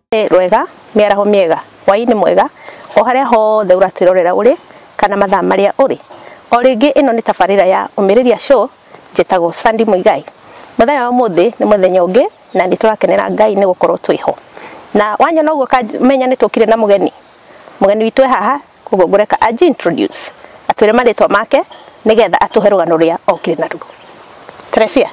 Rwega miaraho miega waini mwega o haria hothe uratwirorera uri kana mathaa maria uri o ringi ino ni tabarira ya umiriria show njitagwo Sandy Muigai. Muthenya wa muthi ni muthenya ungi na ni turakenera Ngai ni gukorwo twiho na wanyona uguo kamenya ni tukire na mugeni witu haha kugo ngureka aji introduce atwire maritwa make nigetha atuhe rugano ria okire naruo. Teresia,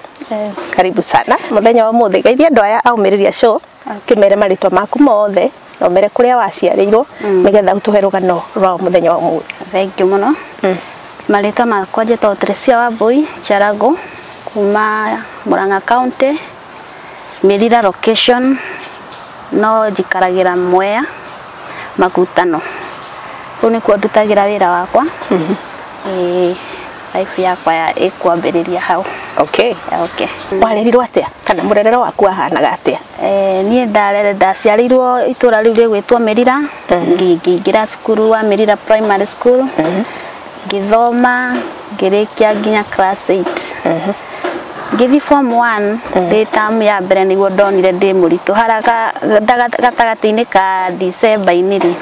karibu sana muthenya wa muthi geithia andu aya aumiriria show kimere maritwa maku mothe no mere kuria waciarirwo nigetha utuhe rugano rwa muthenya wa muthi. Thank you muno. Maritwa makwa njitwo Teresia Wambui Charago kuma Murang'a County, Mirira location, no jikaragira Mwea Makutano. Kuni kwa ndutagira wira wakwa. Life yakwa ya ikwambiriria hau. Okay. Okay. Warerirwo atia kana murerero waku ahanaga atia? Nie ndaciarirwo itura riu rigwitwo Mirira, ngingira cukuru wa Mirira Primary School. Ngithoma ngirikia nginya class 8. Ngithi form 1 ndi term ya mbere niguo ndonire ndi muritu haraka gatagati-ini ka December-ini ri.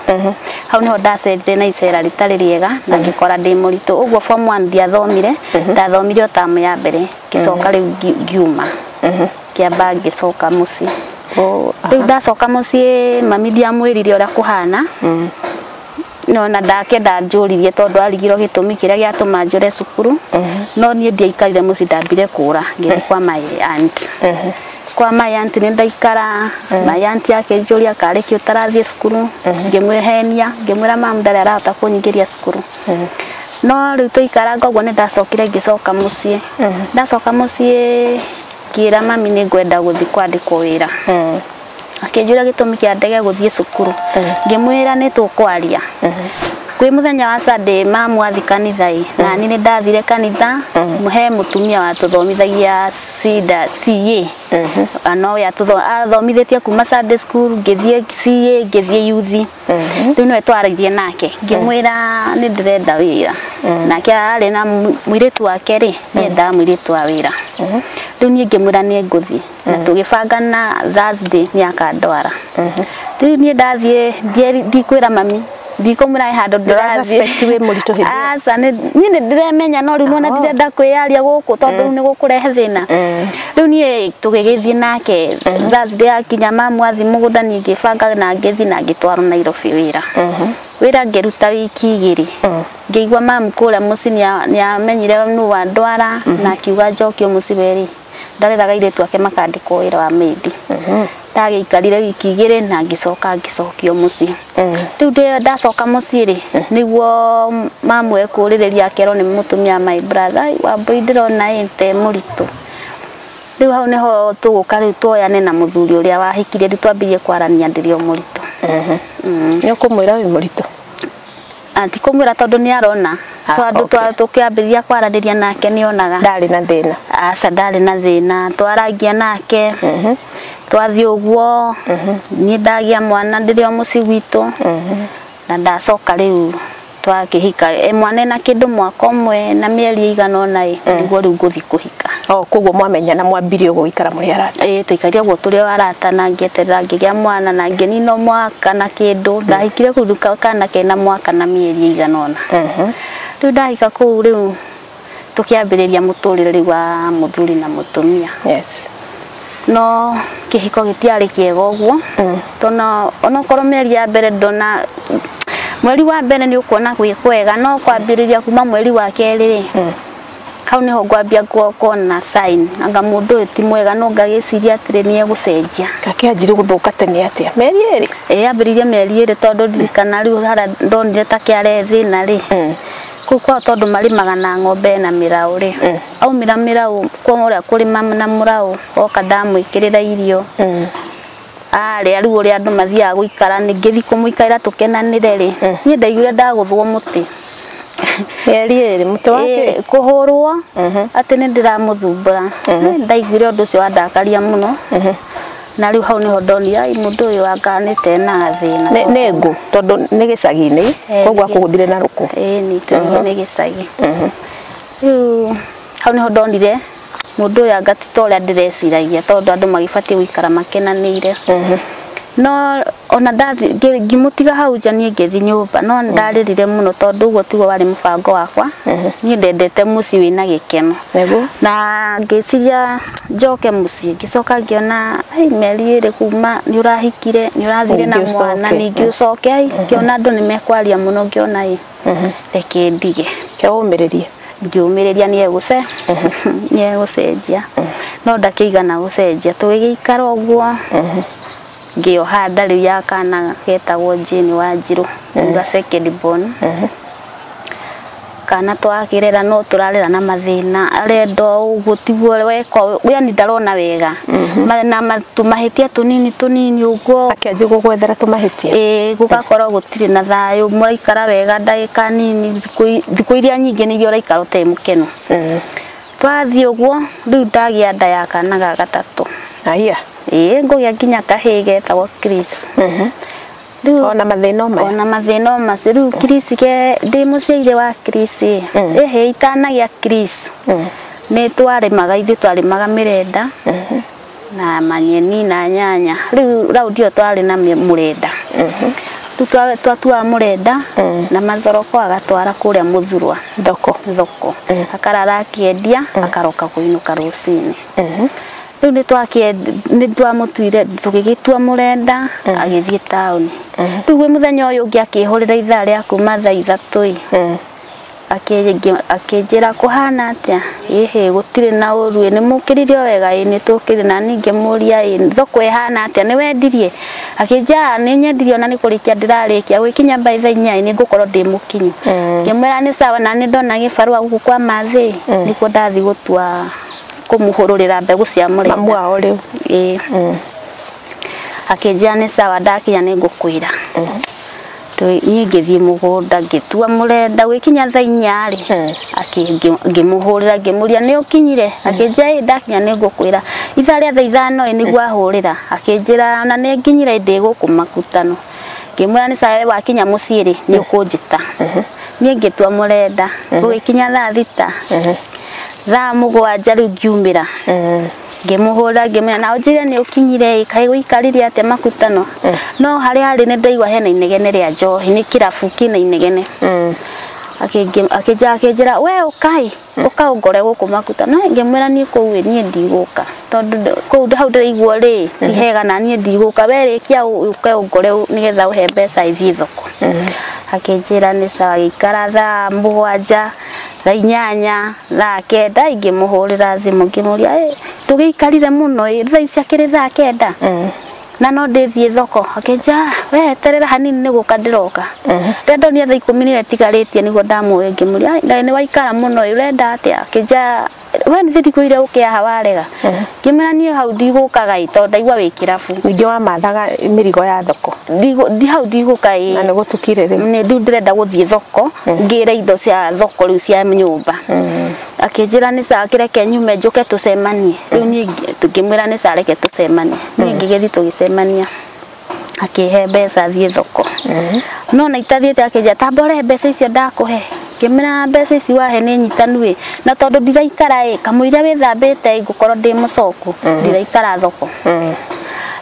Hau niho ndacenjire na icera ritari riega na ngikora ndi muritu uguo form 1 ndiathomire ndathomire term ya mbere gicoka riu ngiuma kiamba gicoka muci. Riu ndacoka muci mami ndiamwirire uria kuhana no na ndakenda njuririe tondu arigiro gitumi kiria giatuma njure cukuru no nie ndiaikarire muci ndambire kura ngithi kwa my aunt. Kwa my aunt ni ndaikara my aunt yake njuria kariki utarathie cukuru ngimwehenia ngimwira mamu ndari arahota kunyingiria cukuru no riu tuikara ngoguo ni ndacokire ngicoka muci. Ndacoka muci ngira mami ni ngwenda guthi kwandikwo wira akinjura gitumi kia ndege guthie cukuru ngimwira ni tukwaria kwi muthenya wa Sunday mamu athi kanithai na ni ndathire kanitha muhe mutumia wa tuthomithagia CA ano ya athomithitie kuma Sunday school ngithie CA ngithie youth riu no twaragie nake ngimwira ni ndirenda wira nake ari na mwiritu wake ri ni ndamwiritu wa wira riu ni ngimwira ni nguthi na tugibanga na Thursday ni akandwara riu ni ndathie ndikwira mami ndikomura hando ndirathie we murito hindi asa ni ndiremenya no riu nona ndirenda kwiaria guku tondu ni gukurehe thina riu ni tugigithie nake Thursday akinya mamu athi mugunda ni ngibanga na ngithi na ngitwara Nairobi wira wira ngiruta wiki igiri ngigwa mamu kura muci ni amenyire nu wa ndwara na kiuga njokio muci beri ndareraga ile twake makandiko wira wa meidi ndagiikarire wiki igiri na ngicokio muci. Riu ndacoka muci ri niguo mamu ekurireria akero ni mutumia my brother Wambui ndirona inte muritu. Riu hau niho tuguka riu tuoyane na muthuri uria wahikire riu twambirie kwarania ndirio muritu. Ni ukumwira wi muritu? Ati kumwira tondu ni arona tondu tukiambiria kwaraniria nake ni onaga ndari na thina. Aca ndari na thina twaragia nake twathi uguo ni ndagia mwana ndirio muci gwitu na ndacoka riu twakihika mwana na kindu mwaka umwe na mieri igana ona niguo riu nguthi kuhika. Koguo mwamenya na mwambirie guikara muri arata? Tuikaria guo turi arata na ngieterera ngigia mwana na ngenino mwaka na kindu ndahikire kuruka kana kena mwaka na mieri igana ona. Riu ndahika kuu riu tukiambiriria muturire riu wa muthuri na mutumia. Yes. No kihiko gitiari kiega uguo tona onokorwo mieri ya mbere ndona mweri wa mbere ni ukuona kwega no kwambiriria kuma mweri wa keri ri hau niho ngwambia kuona sign anga mundu ti mwega no ngagiciria atire ni egucenjia gakianjire guthuka tene atia mieri iri ambiririe mieri iri tondu ndirikana riu hara ndonire ta kiare thina ri kwa tondu marimaga na ng'ombe na mirau ri aumira mirau kwa uria kurima na murau oka ndamwikirira irio ari riu uria andu mathia guikara ni ngithi kumuikaira tukenanire ri ni ndaigire ndaguthwo muti mieri iri muti wake kuhurwo ati ni ndiramuthumbura ndaigire undu ucio wandakaria muno na riu hau niho ndonira mundu uyu akanite na thina ne ngu tondu ni gicagi-ini koguo akuguthire na ruku ni tuthie ni gicagi riu hau niho ndonire mundu uyu angatita uria ndireciragia tondu andu magibatie guikara makenanire no ona ndathi ngimutiga hau nja nie ngithi nyumba no ndaririre muno tondu uguo tigo wari mubango wakwa nie ndendete muci wina gikeno na ngiciria njoke muci ngicoka ngiona meri iri kuma ni urahikire ni urathire na mwana ningi ucoke ngiona andu ni mekwaria muno ngiona reke ndige kiumiririe ngiumiriria nie gucenjia no ndakiigana gucenjia tugigikara uguo ngioha ndari ya kana getagwo Jane Wanjiru nga second born kana twakirera no turarera na mathina arendo gutiguo weko yani ndarona wega na matumahitia tunini uguo akianji gugwethera tumahitia gugakorwo gutiri na thayo muraikara wega ndagika nini thiku iria nyingi ni uraikara utai mukeno twathie uguo riu ndagia nda ya kana ga gatatu aya ngugia nginya kahige tawo Chris ona mathina maciru Chris ke ndi muciire wa Chris itanagia Chris ni twaremaga ithu twaremaga mirenda na manyeni na nyanya riu raudio twari na murenda twatua murenda na mathoroko agatwara kuria muthurwa thoko akarara akiendia akaroka kuinuka rucini riu ni twamutuire tugigitua murenda agithie town riu we muthenya uyu ungi akihurira ithaa ria kuma thaa 3 akinjira kuhana atia gutire na uru ni mukiririo wega ni tukiri na ninge muria thoko ihana atia ni wendirie akinja ni nyendirio na ni kurikia ndirarikia gwikinya by thaa 4 ni ngukorwo ndi mukinyu ngimwira ni sawa na ni ndona gibarua guku kwa mathi niko ndathi gutua kumuhururira mbegu cia murenda mamu wao riu akinja ni sawa ndakinya ni ngukwira ni ngithie mugunda ngitua murenda gwikinya thaa 4 ngimuhurira ngimuria ni ukinyire akinja ndakinya ni ngukwira ithaa ria thaa 5 ni gwahurira akinjira na ni nginyire ndi guku makutano ngimwira ni sawa wakinya muciiri ni ukunjita ni ngitua murenda gwikinya thaa 6 thaa 7 riu ngiumira ngimuhura ngimena na ujire ni ukinyire kai guikariria ate makutano no hari ni ndaigwa hena inegene ria njohi ni kirabu kina inegene akijira we ukai ukaungore guku makutano ngimwira ni kuwe ni ndiguka tondu ku hau ndaigwa ri ihega na ni ndiguka werikia ukaungore nigetha uhe mbeca ithi thoko akijira ni sawa ikara thaa 7 thaa 8 thaa 9 ingimuhurira thimu ngimuria tugiikarire muno thaa ici akiri thaa 9 na no ndithie thoko akinja we terera hanini ni guka ndiroka rendo ni thaa 10 ni wetigaritie niguo ndamuwe ngimuria ni waikara muno urenda atia akinja we ni thikuire ukia hawarega ngimera ni hau ndigukaga ito ndaigwa wikirabu wingi wa mathaga mirigo ya thoko ndi hau ndiguka na ni gutukire ri ni ndirenda guthie thoko ngira indo cia thoko riu cia nyumba akinjira ni saa kireke nyume njoke tucemanie riu ni ngimwira ni saa reke tucemanie ni ngigethi tugicemania akihe mbeca thie thoko no na itathiete akinja tambore mbeca icio ndakuhe ngimira mbeca ici wahe ni nyitanu na tondu ndiraikara kamuira withambite ngukorwo ndi mucoku ndiraikara thoko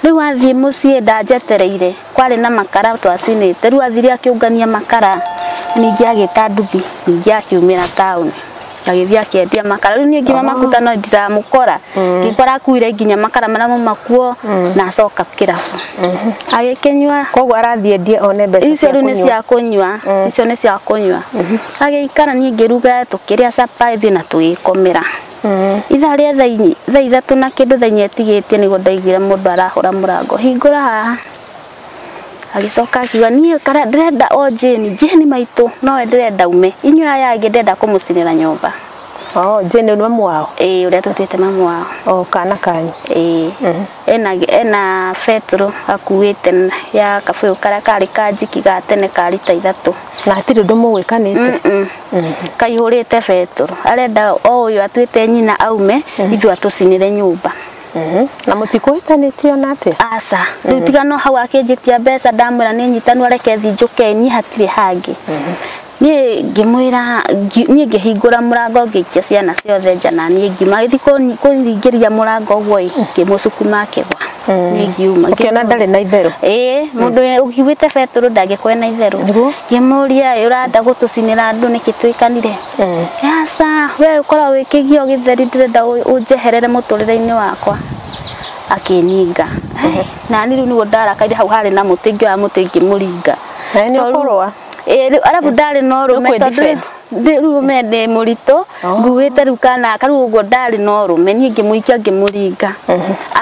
riu athie mucie ndajetereire kwari na makara twacinite riu athire akiungania makara ningi agita nduthi ningi akiumira town agithia akiendia makara riu ni nginya makutano ndiramukora ngikora kuire nginya makara maramu makuo na acoka kirabu agikenywa koguo arathie ndie one mbeca icio riu ni cia kunywa icio ni cia kunywa agikara ni ngiruga tukiria sapa ithi na tugikomera ithaa ria thaa 3 na kindu thaa 4 etigitie niguo ndaigire mundu arahura murango hingura haha agicoka akiuga nie kara ndirenda Jane maitu no ndirenda ume inyu aya ngirenda kumucinira nyumba Jane ni mamu wao uria tutite mamu wao kana kanyu ena Petro akuite ya kabuyu kara kari kanjiki gatene kari ta 3 na atiri ndu mugwikanite kaihurite Petro arenda uyu atuite nyina aume ithu atucinire nyumba na mutikuitanitio nate asa rutigano hau akinjitia mbeca ndamwira ni nyitanu areke thi njuke ni hatire hangi nie ngimwira nie ngihingura murango ngikia ciana ciothe nja na nie ngima ithiko kuringiria murango gwo ngimucukuma kigwa nie ngiuma ukiona ndari na itheru mundu ukiwite Petro ndagikwena itheru ngimuria uranda gutucinira andu nikitwikanire yasa we ukora wikigio githeri ndirenda unjeherere muturire-ini wakwa akininga na ni riu ni ndarakaire hau hari na mutingi wa mutingi muringa ni ukorwa arabu ndari no rume rume de murito nguwite rukana karu ugo ndari no rume ni ngimuikia ngimuringa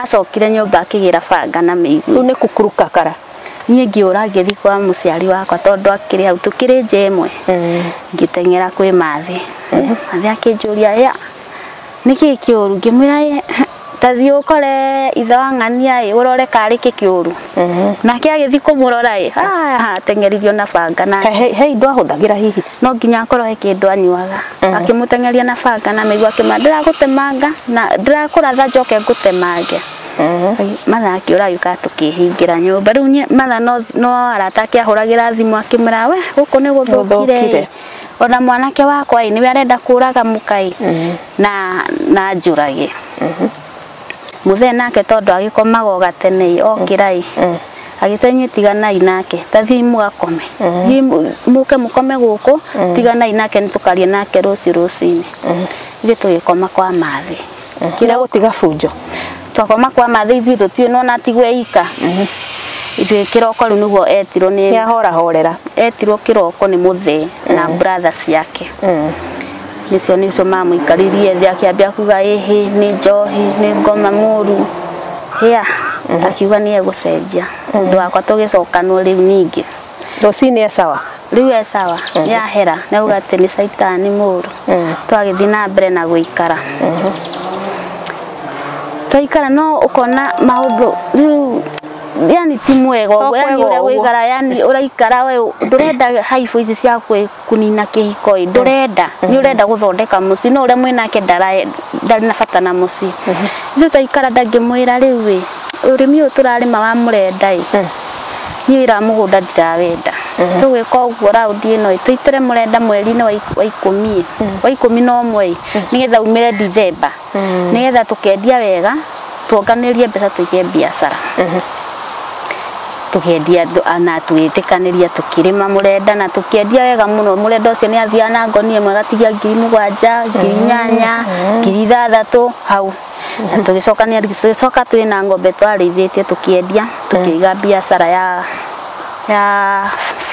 acokire nyumba akigira banga na miigu riu ni kukuruka kara nie ngiura ngithi kwa muciari wakwa tondu akiri hau tukiri njemwe ngitengera kwi mathi mathi akinjuria ya niki kiuru ngimwira tathi ukore ithe wa ng'ania urore kari kikiuru nake agithi kumurora tengeririo na banga na he indo ahuthagira hihi no nginya akorwo he kindu anyuaga akimutengeria na banga na migua kimandira gutemanga na ndirakuratha njoke ngutemange matha akiura yuka tukihingira nyumba riu matha no arata akiahuragira thimu akimura we guku ni guthukire ona mwanake wakwa ni arenda kuraga mukai na njurage muthe nake tondu agikomaga gatene okirai agitenyu tiganai nake tathi mugakome muke mukome guku tiganai nake nitukaria nake rucini ithe tugikoma kwa mathi kira gutiga bunjo twakoma kwa mathi ithuĩ tũtiũĩ na tigwe ika ithuĩ kĩroko rĩu nĩguo etirwo nĩ ahorera etirwo kĩroko nĩ mũthee na brother ciake nicio mamũikaririe thĩ akĩambia kuga ĩhĩ nĩ njohi nĩ ngoma mũru akiuga nĩ egũcenjia ũndũ wakwa tũgĩcokanwo rĩu ningĩ rũcinĩ esawa rĩu esawa yahera nauga atĩ nĩ caitani mũru twagĩthiĩ na mbere na gũikara twaikara no ukona maundu riu yani ti mwega yani ura wigara yani uraikara we ndurenda haifu ici cia kunina kihiko ndurenda ni urenda guthondeka muci no ure mwinake ndari na bata na muci ithu twaikara ndangimwira riu we urimi uturarima wa murenda ni ira mugunda ndirawenda tugwika uguo raundi ino twitere murenda mweri-ini wa 10 no mwei nigetha umire December nigetha tukendia wega tuonganirie mbeca tujie biashara tukendia ana twitikanĩria tukirima murenda na tukendia wega muno murenda ucio ni athia na ngoni imwe gatigia 7,000 8,000 6,000 hau na tugicokania tugicoka twina ngombe twarĩithĩtie tukiendia tukiiga biashara ya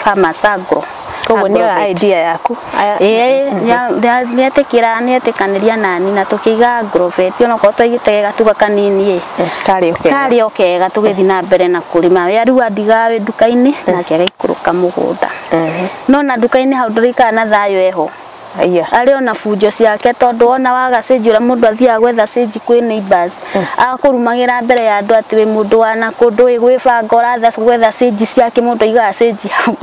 Farmers Agro koguo nĩ idea yaku nĩetĩkanĩria nani na tukiiga Agrovet ona ko twaigĩte gatuga kanini kari okega tugĩthi na mbere na kurima we riu andigawe nduka-inĩ nake agaikũrũka mũgũnda no na nduka-inĩ hau ndũrĩikara na thayũ eho ari ona bunjo ciake tondu ona waga cenji ura mundu athia gwetha cenji kwi neighbors akurumagira mbere ya andu ati we mundu wana kundu wi gwibanga uratha gwetha cenji ciake mundu aigaga cenji hau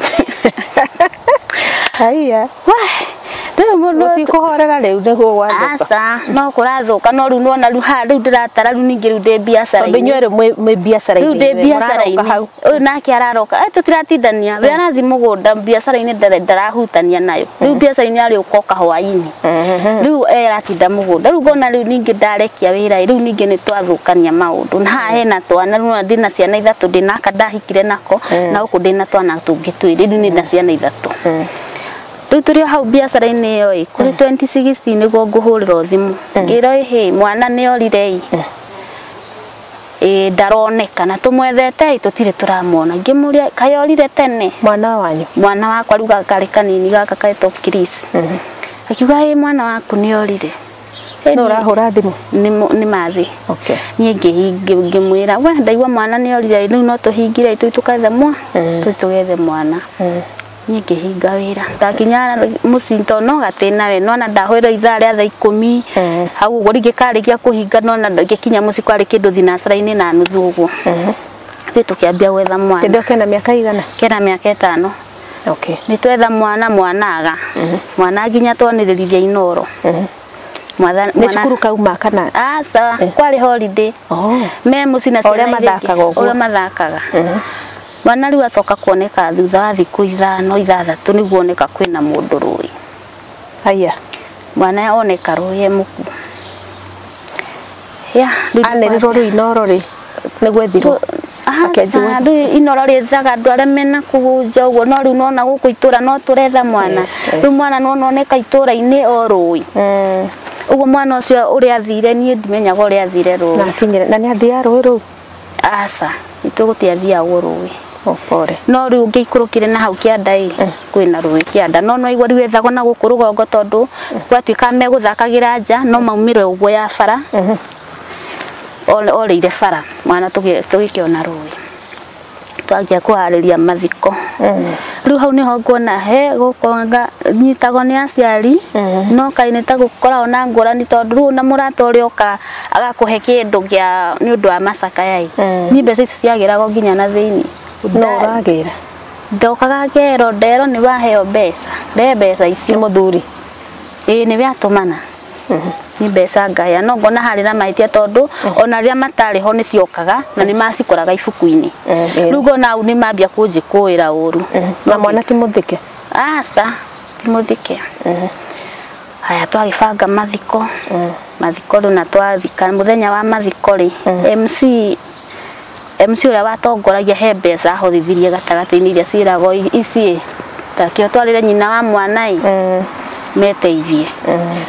riu mundu tikuhorera riu niguo gwathuka asa no kurathuka no riu nona riu ha riu ndiratara riu ningi riu ndi biashara tondu inyuĩ mwi biashara-inĩ riu ndi biashara-inĩ uyu nake araroka tutiratindania we arathi mugunda biashara-inĩ ndarahutania nayo riu biashara-inĩ ari ukoka hwaini riu aratinda mugunda riu ngona riu ningi ndarekia wira riu ningi ni twathukania maundu na haha hena twana riu ndina ciana ithatu ndinaka ndahikire nako na uku ndina twana tungi twiri riu ndina ciana ithatu riu turi hau biashara-inĩ iyo kuri 2016 niguo nguhurira thimu ngiro he mwana ni orire ndaroneka na tumwethete tutire turamuona ngimuria kayorire tene mwana wanyu mwana wakwa ruga kari kanini gaka ka top Chris akiuga mwana waku ni orire no urahura thimu ni mathi nie ngimwira we ndaigua mwana ni orire riu no tuhingire tugethe mwana nie ngihinga wira ndakinya mucinto no gatina we no na ndahwira ithaa ria thaa 10 hau uguo ngikarikia kuhinga no na ngikinya muci kwari kindu thinacara-inĩ na nuthu uguo tukiambia gwetha mwana ndio kena miaka igana kena miaka 5 ni twetha mwanaga mwana nginya twanirĩrithia Inoro ni cukuru kauma kana asa kwari holiday me muci na ciana uria mathakaga uria mathakaga mwana riu acoka kuoneka thutha wa thiku 5-6 niguo oneka kwina mundu rui. Haya Mwana oneka rui muku. Ya anerirwo rui inoro ri nigwethirwo akenjwo riu inoro ri thaga andu aria mena kuhunja uguo no riu nona guku itura no turetha mwana riu mwana no oneka itura-ini o rui. Uguo mwana ucio uria athire nie ndimenyaga uria athire rui na kinyire na ni athia rui ru asa ituguti athia rui pore no riu ngiikurukire na hau kianda kwina rui kianda no no igwa riu ethagwo na guku rugongo tondu gwatuika meguthakagira nja no maumire uguo ya bara oleire bara mwana tugikiona rui twagia kuhariria mathiko. Riu hau niho nguona gukonga nyitagwo ni aciari no kaine ta gukora ona ngurani tondu riu na murata uria oka agakuhe kindu gia ni undu wa macaka yai ni mbeca icio ciagirago nginya na thiini no uragira ndokaga ngero ndero ni waheo mbeca icio muthuri ni biatumana ni mbeca ngaya no ngona hari na maitia tondu ona ria matari ho ni ciokaga na ni macikoraga ibuku-ini riu ngona au ni mambia kunjikuira uru na mwana ti muthike asa ti muthike. Haya twagibanga mathiko riu na twathika muthenya wa mathiko ri MC uria watongoragia he mbeca ahothirie gatagati-ini iria ciragwo ici takio twarire nyina wa mwana meteithie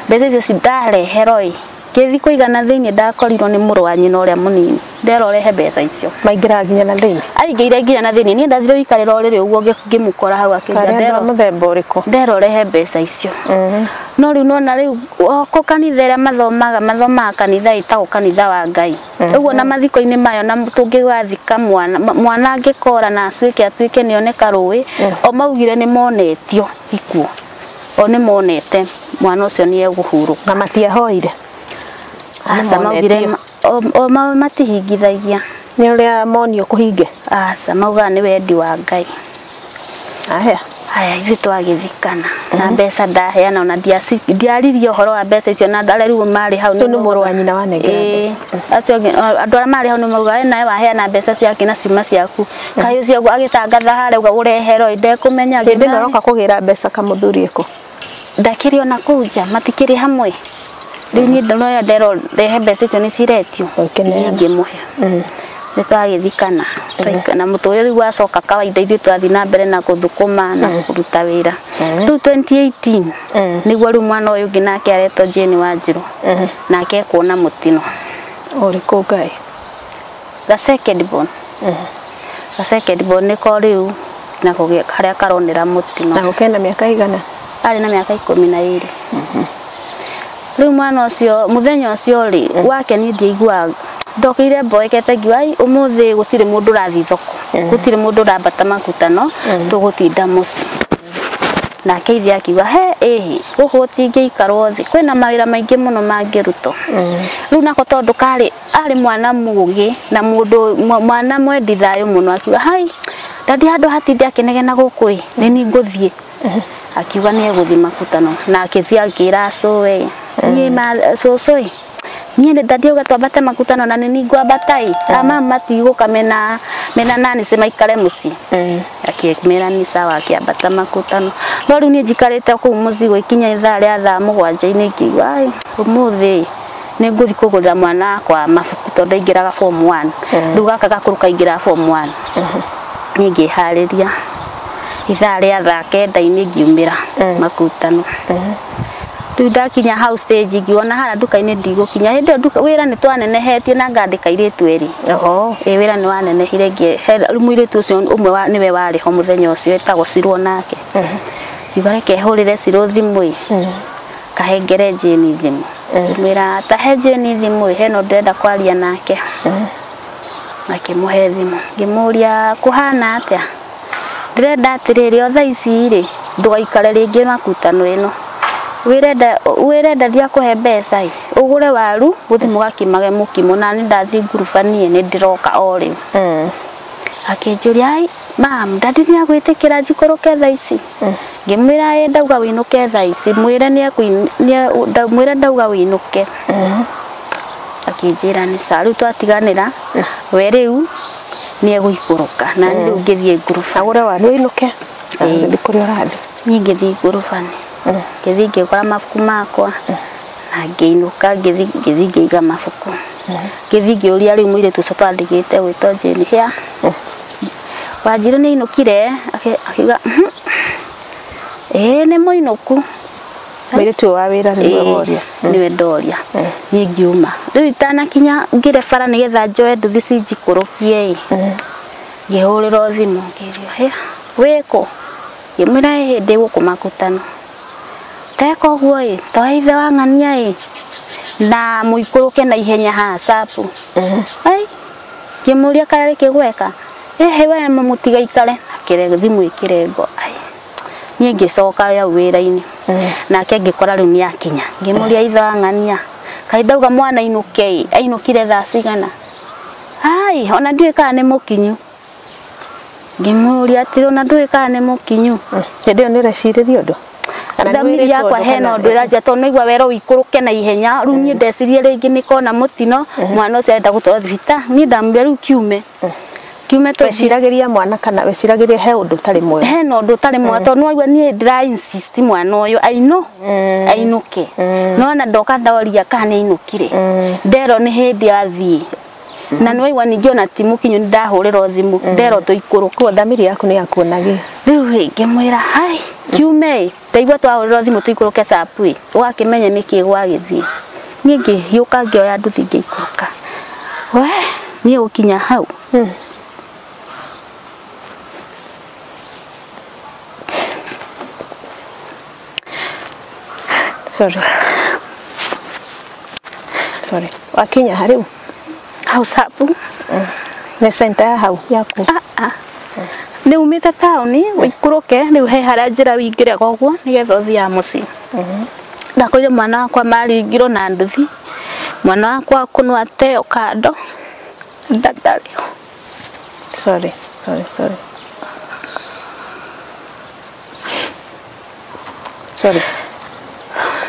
mbeca icio cindareherwo kithi kuigana thiini ndakorirwo ni muru wa nyina uria munini nderorehe mbeca icio maingira nginya na thiini aingiire nginya na thiini ni ndathire ikarira riri uguo ngimukora hau akija muthemba uriku nderorehe mbeca icio no riu nona riu ko kanitha iria mathomaga kanitha itagwo kanitha wa Ngai uguo na mathiko-ini mayo na tungigathika mwana angikora na atuike nioneka rui o maugire ni monetio ikuo o ni monete mwana ucio ni eguhuruka na matiahoire asa maugire o matihingithagia ni uria monio kuhinge asa mauga ni wendi wa Ngai. Haya ithu twagithikana na mbeca ndaheana ona ndiaririe uhoro wa mbeca icio na ndare riu mari hau ni muru wa nyina wa nengera acio andu aria mari hau ni mauga nae waheana mbeca ciake na ciuma ciaku kai ucio agitangatha hare uga urehero inde kumenya ndi noroka kugira mbeca kamuthuri eko ndakirio na kuja matikiri hamwe riu ni ndoya ndero rehe mbeca icio ni ciretio ngimuhe nitwagithikana na muture riu wacoka kawaida ithu twathi na mbere na kuthukuma na kuruta wira riu 2018 niguo riu mwana uyu ngi nake aretwo Jane Wanjiru nake kuona mutino uriku Ngai the second born niko riu na kugia haria karonera mutino na gukena miaka igana ari na miaka 12 riu mwana ucio muthenya ucio ri wake ni ndiigua ndokire mboekete ngiwai umuthi gutire mundu rathi thoko gutire mundu rabata makutano tugutinda muci na keithi akiwa guku gutingiikarwo thi kwina mawira maingi muno mangiruto riu nako tondu kari ari mwana mugi na mundu mwana mwendi thayo muno akiwa hai ndadi handu hatindi akinegena guku ni nguthie akiwa ni eguthi makutano na akithia akira sowe ni sosoe nie ndadi ugatwambate makutano na ni ngwabatai ama matiguka mena nani sema ikare muci akimera ni sawa akiambata makutano no riu ni njikarite ku muzigo ikinya ithaa ria thaa 7 ngiwa umuthi ni nguthi kugurira mwana kwa mabuku tondu ingiraga form 1 riu gaka gakuruka ingira form 1 ni ngihariria ithaa ria thaa 9 ngiumira makutano riu ndakinya house stage ngiona hara nduka-ini ndigukinya hindi nduka wira ni twanenehetie na ngandika iritu eri wira ni wanenehire ngi riu muiritu ucio umwe niwe wari ho muthenya ucio etagwo Cirwo nake igore kehurire Cirwo thimu kahengere Jane thimu mwira tahe Jane thimu heno ndenda kwaria nake akimuhe thimu ngimuria kuhana atia ndirenda atiriri o thaa ici ri ndugaikare ringi makutano ino wirenda dia kuhe mbeca ugure waru guthi mugakimage mukimo na ni ndathi ngurubanie ni ndiroka o riu akinjuria ai mam ndadi ni agwitikira njikuruke thaa ici ngimwira ndauga winuke thaa ici mwire ni mwire ndauga winuke akinjira ni saru twatiganira we riu ni egũikũrũka na nĩ rĩu ngĩthiĩ nguruba agũre waru inuke ndi kuri ũrathi niĩ ngĩthiĩ ngurubani ngĩthiĩ ngĩgũra mabuku makwa na ngĩinũka ngĩthiĩ ngĩiga mabuku ngĩthiĩ ngĩũria rĩu mũirĩtu ũcio twandĩkĩte gwĩtwo Jane Hia Wanjiru nĩ ainũkire akiuga nĩ mũinũku mũirĩtu wa wĩra niwe ndoria niĩ ngiuma rĩu itanakinya ngĩre bara nĩgetha njoe nduthi cinjikũrũkie ngĩhũrĩrwo thimũ ngĩrio wĩkũ ngĩmwĩra hĩndĩ gũkũ Makutano teka ũguo toa ithe wa ng'ania na mũikũrũke na ihenya haha sapu ngĩmũria karĩ kĩgweka we mũtigaikare akĩre thimũ ĩkĩrengo niĩ ngĩcoka ya wĩra-inĩ nake ngĩkora rĩu nĩ akinya ngĩmũria ithe wa ng'ania kaĩ ndauga mwana ainũkire thaa cigana ona ndiũĩ kana nĩ mũkinyu ngĩmũria atĩ ona ndũĩ kana nĩ mũkinyu hĩndĩ ĩyo nĩ ũrecirĩria ũndũ thamiri yakwa hena ũndũ ĩranjĩra tondũ naigua wera ũikũrũke na ihenya rĩu niĩ ndecirie rĩngĩ nĩ kona mũtino mwana ũcio arenda gũtwarwo thibitarĩ niĩ ndamwĩra rĩu kiume weciragĩria mwana kana weciragĩria he ũndũ ũtarĩ mwega hena ũndũ ũtarĩ mwega tondũ nĩwaigua niĩ ndĩra insist mwana ũyũ ainũke no na ndoka ndaoria kana nĩ ainũkire nderwo nĩ hĩndĩ athiĩ na nĩwaigua ningĩ ona ti mũkinyu nĩ ndahũrĩrwo thimũ nderwo tũikũrũke thamiri yaku nĩ yakuonagia rĩu ngĩmwĩra kiume ndaigua twahũrĩrwo thimũ tũikũrũke sapu ũgakĩmenya nĩkĩ gwagĩthiĩ niĩ ngĩhiũka ngĩoya nduthi ngĩikũrũka niĩ gũkinya hau sorry wakinya hariu hau sapu nĩ center ya hau yaku nĩ umĩte taũni ũikũrũke rĩu he harĩa njĩra wingĩre koguo nĩgetha ũthiaga mũciĩ ndakoire mwana wakwa maringirwo na nduthi mwana wakwa kũnwa teo kando ndarĩho sorry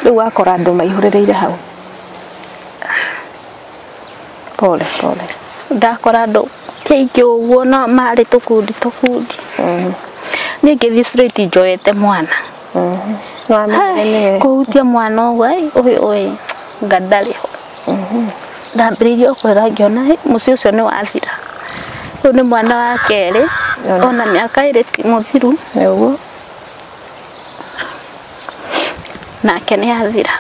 rĩu wakora andũ maihũrĩrĩire hau pole ndakora andũ kaingĩ ũguo no marĩ tũkundi niĩ ngĩthiĩ straight njoete mwana kũhutia mwana ũguo ndarĩho ndambĩrĩirie kwĩra ngĩona mũciĩ ũcio nĩ wathira rĩu nĩ mwana wa kerĩ ona mĩaka ĩrĩ ti mũthiru nake nĩ athira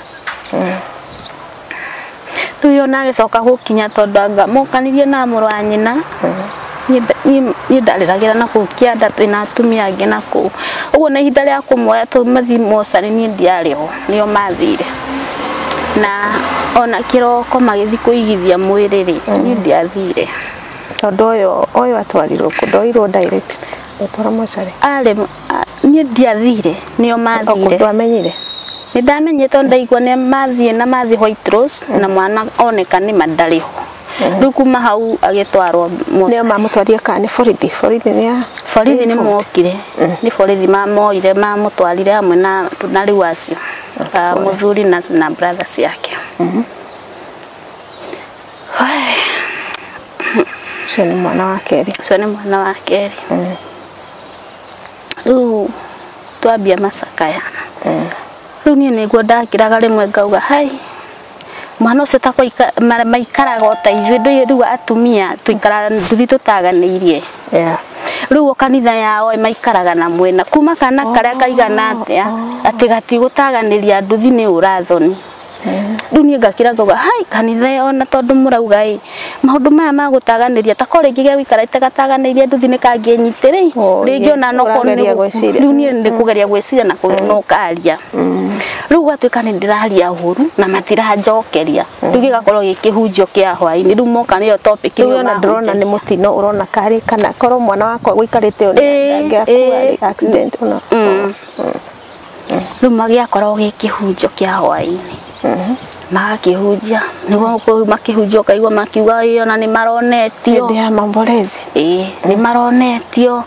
rĩu ona agĩcoka gũkinya tondũ anga mũkanirie na mũrũ wa nyina niĩ ndarĩragĩra na kũu kĩanda twĩna atumia angĩ na kũu ũguo na ihinda rĩa kũmuoya tũmathiĩ mocarĩ niĩ ndiarĩho nĩo mathire na ona kĩroko magĩthiĩ kũigithia mwĩrĩ niĩ ndiathire tondũ ũyũ atwarirwo ndoirwo direct gũtwara mocarĩ niĩ ndiathire nĩo mathire twamenyire nĩ ndamenyete ndaigua nĩ mathiĩ na mathiĩ White Rose na mwana oneka nĩ mandarĩho rĩu kuma hau agĩtwarwo nĩo mamũtwarire kana nĩ borithi nĩ mokire nĩ borithi mamoire mamũtwarire hamwe na rĩu acio mũthuri na brothers yake ũcio nĩ mwana wa kerĩ rĩu twambia macakaya rĩu niĩ nĩguo ndakĩraga rĩmwe ngauga mwana ũcio ta maikaraga ta ithuĩ rĩu atumia tũikara nduthi tũtaganĩirie rĩu kanitha yao maikaraga na mwena kuma kana karĩa kaigana atĩ gatigũtaganĩria nduthi nĩ ũrathoni rĩu niĩ ngakĩra ngauga kanitha ona tondũ mũrauga maũndũ maya ma gũtaganĩria ta korĩngĩ gĩa gũikarĩte gataganĩirie nduthi nĩ kangĩnyitĩrĩ rĩngĩ ona rĩu niĩ ndĩkũgeria gwĩciria na no karia rĩu gatuĩka nĩ ndĩraria ũru na matiranjokeria rĩu gĩgakorwo gĩkĩhunjio kĩa hwaĩ-inĩ rĩu moka nĩyo topic rĩu ona ndĩrona nĩ mũtino ũrona karĩ kana korwo mwana wakwa gũikarĩte accident rĩu magĩakorwo gĩkĩhunjio kĩa hwaĩ-inĩ magakĩhunjia nĩguo makĩhunjia ũkaigua makiuga ona nĩ maronetio hĩndĩ ya mamborezi nĩ maronetio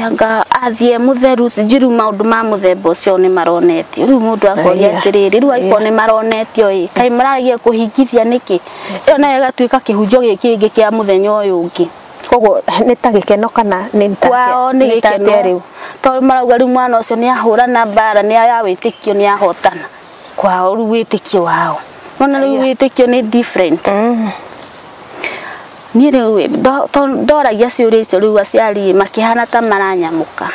anga athiĩ mũtheru sijui maũndũ ma mũthemba ũcio nĩ maronetio rĩu mũndũ akoria atĩrĩrĩ rĩu aiko nĩ maronetio kaĩ maragia kũhingithia nĩkĩ ĩyo nayo ĩgatuĩka kĩhunjio gĩkĩ kĩa mũthenya ũyũ ũngĩ koguo nĩ ta gĩkeno kana nĩ ta kwao nĩ gĩkeno tondũ marauga rĩu mwana ũcio nĩ ahũrana mbara nĩ ya wĩtĩkio nĩ ahotana kwao rĩu wĩtĩkio wao ona rĩu wĩtĩkio nĩ different niĩ rĩu ndoragia ciũria icio rĩu aciari makĩhana ta maranyamũka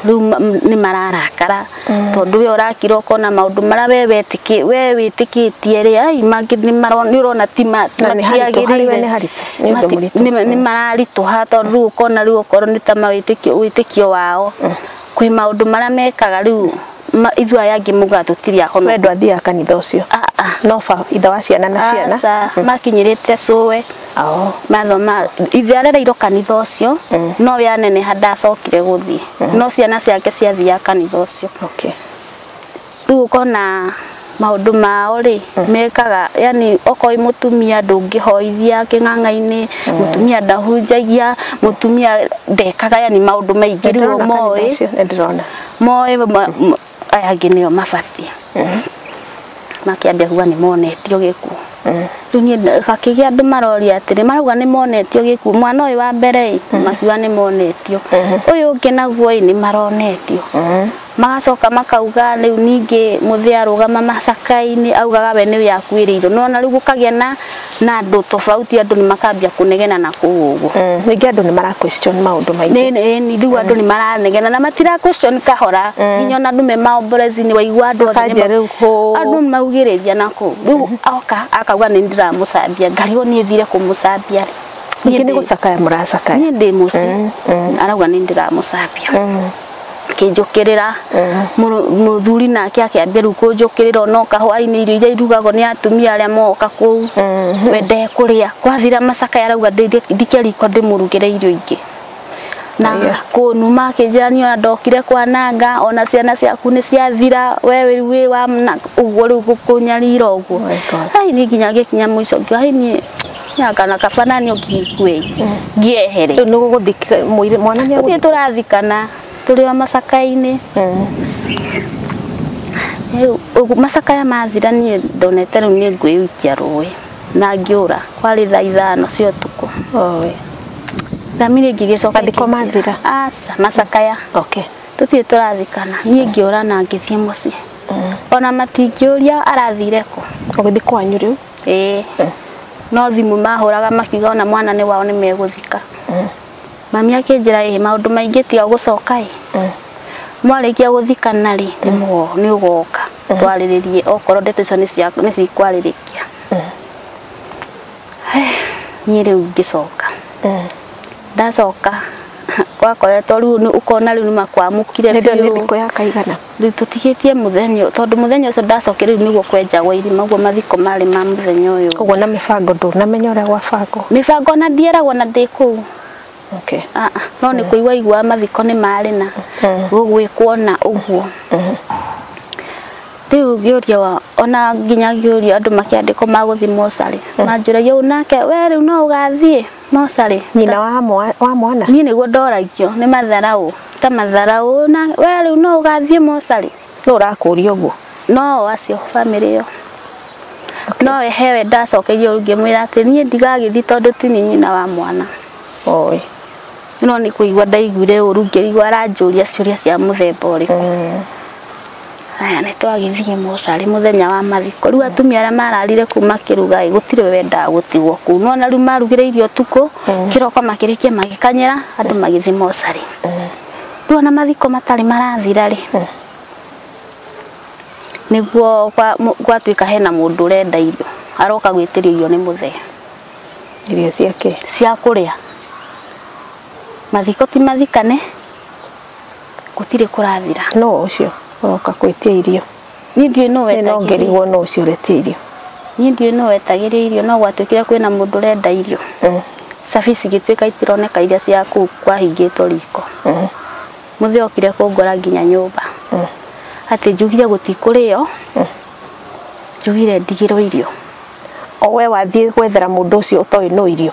rĩu nĩ mararakara tondũ we ũrakira ũkona maũndũ marĩa we wĩtĩkĩtie rĩ ai mangĩ nĩ ũrona ti matiagĩrĩire nĩ mararitũha tondũ rĩu ũkona rĩu okorwo nĩ ta wĩtĩkio wao kwĩ maũndũ marĩa mekaga rĩu ithuĩ aya angĩ muga tũtirĩ ahono wendo athiaga kanitha ũcio no ithe wa ciana na ciana makinyĩrĩte cũwe mathoma ithe arereirwo kanitha ũcio no we aneneha ndacokire gũthiĩ no ciana ciake ciathiaga kanitha ũcio rĩu ũkona maũndũ mao rĩ mekaga yani okorwo mũtumia ndũngĩhoithia kĩng'ang'ainĩ mũtumia ndahunjagia mũtumia ndekaga yani maũndũ maingĩ rĩu moĩ aya angĩ nĩo mabatie makĩambia kuga nĩ monetio gĩkuũ rĩu niĩ hakĩgĩa andũ maroria atĩrĩ marauga nĩ monetio gĩkuũ mwana ũyũ wa mbere makiuga nĩ monetio ũyũ ũngĩ naguo nĩ maronetio magacoka makauga rĩu ningĩ mũthĩ arũgama macakainĩ augaga we nĩwe akuĩrĩirwo no na rĩu gũkagĩa na andũ tofauti andũ nĩ makambia kũnegena na kũu ũguo ningĩ andũ nĩ mara question maũndũ maingĩ rĩu andũ nĩ maranegena na matira question kahora nginya ona andũ me maomborezinĩ waigua andũ andũ maugĩrĩria na kũu rĩu akauga nĩ ndiramũcambia ngarigwo niĩ thire kũmũcambia ningĩ nĩ gũcakaya mũracakaya niĩ ndĩ mũciĩ arauga nĩ ndiramũcambia kĩnjũkĩrĩra mũthuri nake akĩambia rĩu kũnjũkĩrĩra ona kahwainĩ irio iria irugagwo nĩ atumia arĩa moka kũu wende kũrĩa kwathira macakaya arauga ndikĩriko ndĩmũrugĩre irio ingĩ na kũnuma akĩnjĩrani ona ndokire kwananga ona ciana ciaku nĩ ciathira we wĩ wa ũguo rĩu gũkũnyarira ũguo ai niĩ nginya gĩkinya mũico ngĩwa nyakana kabanani ũkĩkwĩ ngĩehere nĩ gũgũthika mwana nĩ agũthiĩ tũrathikana tũrĩ o macakainĩ macakaya mathira niĩ ndonete rĩu nĩ ngwĩikia rũĩ na ngĩũra kwarĩ thaa 5 cia ũtukũ thamire ngĩgĩcoka thiko mathira macakaya tũthiĩ tũrathikana niĩ ngĩũra na ngĩthiĩ mũciĩ ona matingĩũria arathire kũ ũgĩthiĩ kwanyu rĩu no thimũ mahũraga makiuga ona mwana nĩ wao nĩ megũthika mami akĩnjĩra maũndũ maingĩ tiga gũcoka mwarĩkia gũthikana rĩ nĩ ũgoka twarĩrĩrie okorwo ndeto icio nĩ cikwarĩrĩkia niĩ rĩu ngĩcoka ndacoka gwakoretwo rĩu ũkona rĩu nĩ makwamũkire thikũ ya kaigana rĩu tũtigĩtie mũthenya tondũ mũthenya ũcio ndacokire rĩu nĩguo kwenjagwo irima ũguo mathiko marĩ ma mũthenya ũyũ ũguo na mĩbango ndũnamenya ũrĩa gwabangwo mĩbango na ndieragwo na ndĩ kũu no nĩ kũigua igua mathiko nĩ marĩ na gũgwĩkwona ũguo rĩu ngĩũria ona nginya ngĩũria andũ makĩandĩkwo magũthiĩ mocarĩ manjũragia ũũ nake we rĩu no ũgathiĩ mocarĩ nyina wa mwana niĩ nĩguo ndoragio nĩ matharaũ ta matharaũ na we rĩu no ũgathiĩ mocarĩ nĩ ũrakũria ũguo no acio bamĩrĩ ĩyo no ehewe ndacokeirio ngĩmwĩra atĩ niĩ ndigagĩthiĩ tondũ ti nĩ nyina wa mwana no nĩ kũigua ndaiguire ũru ngĩigua aranjũria ciũria cia mũthemba ũrĩkũ aya nĩ twagĩthiĩ mocarĩ mũthenya wa mathiko rĩu atumia arĩa mararire kuma kĩruga gũtirĩ wendaga gũtigwo kũu no na rĩu marugĩre irio tukũ kĩroko makĩrĩkia magĩkanyĩra andũ magĩthiĩ mocarĩ rĩu ona mathiko matarĩ marathira rĩ nĩguo gwatuĩka hena mũndũ ũrenda irio aroka gwĩtĩrio irio nĩ mũthee irio ciake cia kũrĩa mathiko ti mathikane gũtirĩ kũrathira no ũcio oka kwĩtia irio niĩ ndiũĩ no wetagĩria ngerigwo no ũcio ũretia irio niĩ ndiũĩ no wetagĩria irio no gwatuĩkire kwĩna mũndũ ũrenda irio cabici igĩtuĩka itironeka iria cia kũu kwahingĩtwo riko mũthee okire kũngora nginya nyũmba atĩ njugire gũtikũrĩo njugire ndigĩrwo irio o we wathiĩ gwethera mũndũ ũcio ũtoĩ no irio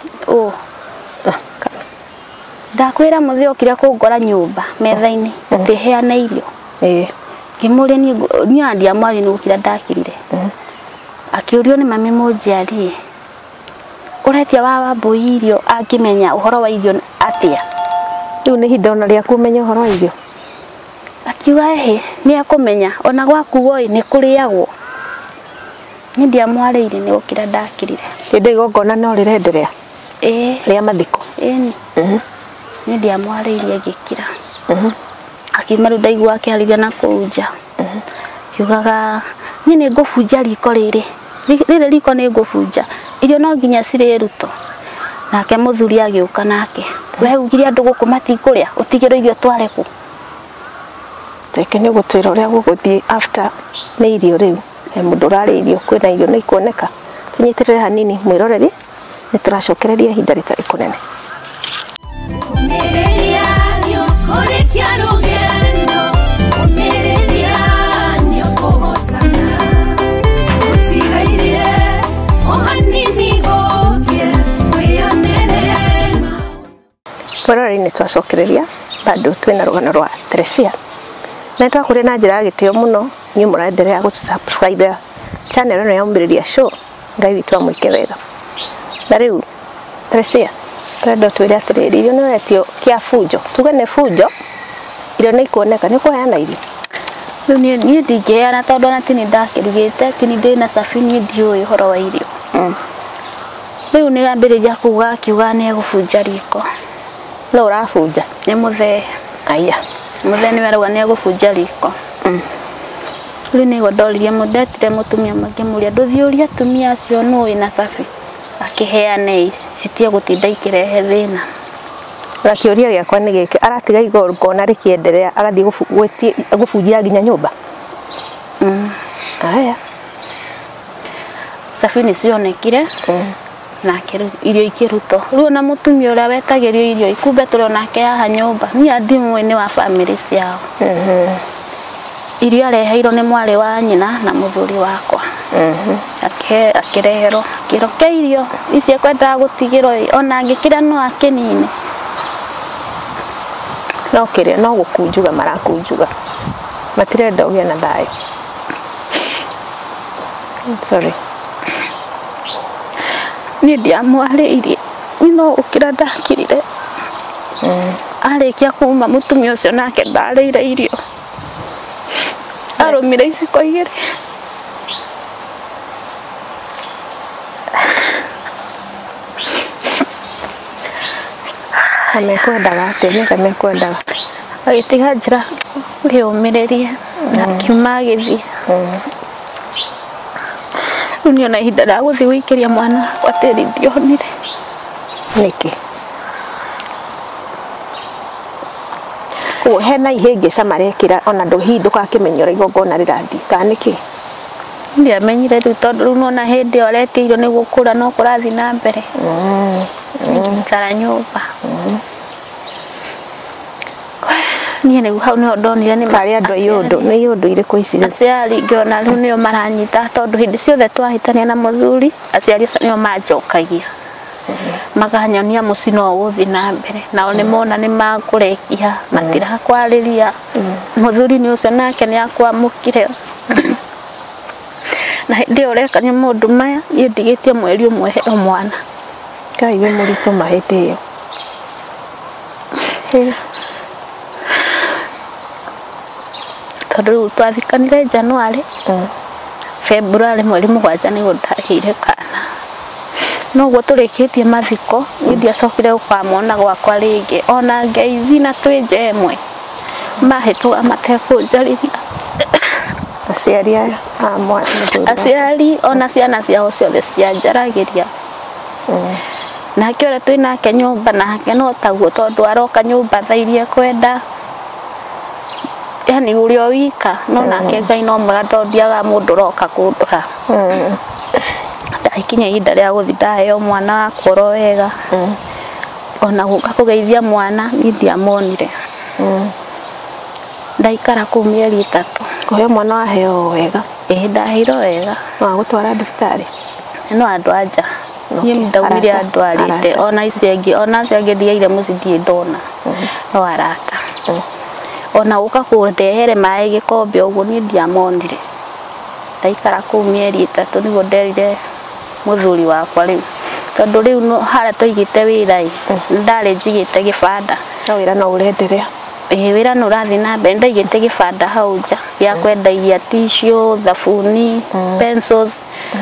ndakwĩra mũthee okire kũngora nyũmba metha-inĩ atĩ heane irio ngĩmũria niĩ ndiamwari nĩ gũkira ndakirire akĩũrio nĩ mami mũnjiari uretia wa mbui irio akimenya uhoro wa irio atia riu ni hinda ona ria kumenya uhoro wa irio akiuga ni akumenya ona gwaku woi ni kuriagwo ni ndiamwarĩire ni gukira ndakirire hĩndĩ igongona no rĩrenderea ria mathiko ni ndiamwarĩire gikira akiuma rĩu ndaigua akĩarĩria na kũnja kiugaga ni ngũbunja riko rĩrĩ riko nĩ ngũbunja irio no nginya cirĩ ruto nake mũthuri agĩũka nake we ugire andũ gũkũ matikũrĩa ũtigĩrwo irio tware kũ teke nĩ gũtwĩra ũrĩa gũgũthiĩ after nĩ irio rĩu mũndũ ũrarĩ irio kwĩna irio nĩ ikuoneka tũnyitĩrĩre hanini mwĩroreri nĩ tũracokereria ihinda rĩtarĩ kũnene mwĩroreri nĩ twacokereria bado twĩna rũgano rwa Teresia na twakũrĩ na njĩra ya gĩtĩo mũno nĩ mũraendelea gũsubscribe channel ĩno ya Ũmĩrĩria Show Ngai witũ amwĩke wega na rĩu Teresia twenda twĩre atĩrĩrĩ irio nĩ wetio kĩa bunjo tuge nĩ bunjo irio nĩ ikuoneka nĩ kũheana irio rĩu niĩ ndingĩheana tondũ ona tini ndakĩrugĩte tini ndĩna cabi niĩ ndiũĩ ũhoro wa irio rĩu nĩ ambĩrĩria kuuga akiuga nĩ egũbunja riko no ũrabunja nĩ mũthee aya mũthee nĩ arauga nĩ egũbunja riko rĩu nĩguo ndoririe ndetire mũtumia makĩmũria ndũthiũria atumia acio nũĩ na cabi akĩheane citie gũtinda ikĩrehe thĩna na kĩũria gĩakwa nĩ gĩkĩ aratiga igongona rĩkĩendelea agathiĩ gũbunjia nginya nyũmba aya cabi nĩ cionekire nake irio ikĩrutwo rĩu ona mũtumia ũrĩa wetagĩrio irio ikumbe tũrĩ onake haha nyũmba niĩ ndimwe nĩ wa bamĩrĩ ciao irio areheirwo nĩ mwarĩ wa nyina na mũthuri wakwa akĩreherwo kĩroke irio ici ekwendaga gũtigĩrwo ona angĩkĩrĩa no akĩnine no kĩrĩa no gũkunjuga marakunjuga matirenda ũgĩe na thayũ sorry niĩ ndiamwarĩirie no ũkĩra ndakirire arĩkia kuma mũtumia ũcio nake ndarĩire irio arũmire iciko igĩrĩ amekwendaga atĩa nĩ kamekwendaga agĩtiga njĩra rĩũmĩrĩrie na akiuma agĩthiĩ rĩu niĩ ona ihinda rĩa gũthiĩ gũikĩria mwana wa tĩri ndionire nĩkĩ koguo hena ihĩngĩca marekĩra ona ndũgakĩmenya ũrĩa igongona rĩrathiĩ kana nĩkĩ ndiamenyire rĩu tondũ rĩu nona hĩndĩ ĩyo aretia irio nĩ gũkũra no kũrathiĩ na mbere ngĩikara nyũmba niĩ rĩu hau nĩho ndonire nĩ marĩ andũ iyũndũ nĩ iyũndũ irĩkũ ici aciari ngĩona rĩu nĩo maranyita tondũ hĩndĩ ciothe twahĩtania na mũthuri aciari acio nĩo manjokagia makanyonia mũciĩ no gũthiĩ na mbere nao nĩ mona nĩ makũrekia matirakwarĩria mũthuri nĩ ũcio nake nĩ akwamũkire na hĩndĩ ĩyo ũrekania maũndũ maya niĩ ndigĩtie mweri ũmwe heo mwana Ngai we mũritũ mahĩndĩ ĩyo tondũ rĩu twathikanire Januari Februari mweri mũgwanja nĩguo ndaheire kana noguo tũrĩkĩtie mathiko niĩ ndiacokire gũkamona gwakwa rĩngĩ ona ngeithi na twĩnja ĩmwe mahĩtũga matekũnjarĩria aciari aya aciari ona ciana ciao ciothe cianjaragĩria nake ũrĩa twĩnake nyũmba nake no taguo tondũ aroka nyũmba thaa iria kwenda yani ũrĩa wika no nake Ngai no mwega ndondiaga mũndũ ũroka kũndũra ndakinya ihinda rĩa gũthiĩ ndaheo mwana wakwa oro wega ona gũka kũgeithia mwana niĩ ndiamonire ndaikara kũu mĩeri 3 kũheo mwana waheo wega ndaheirwo wega no gũtwara thibitarĩ no andũ anja niĩ ndaumire andũ arĩte ona icio ingĩ ona acio angĩ thiaire mũciĩ ndiĩ ndona no arata ona gũka kũndehere maĩ gĩkombe ũguo niĩ ndiamonire ndaikara kũu mĩeri 3 nĩguo nderire mũthuri wakwa rĩu tondu riu no hara toigite wira ndari njigite gibanda no wira no urenderea wira no rathi na mbere ndaigite gibanda hau nja ya kwendagia tissue thabuni pencils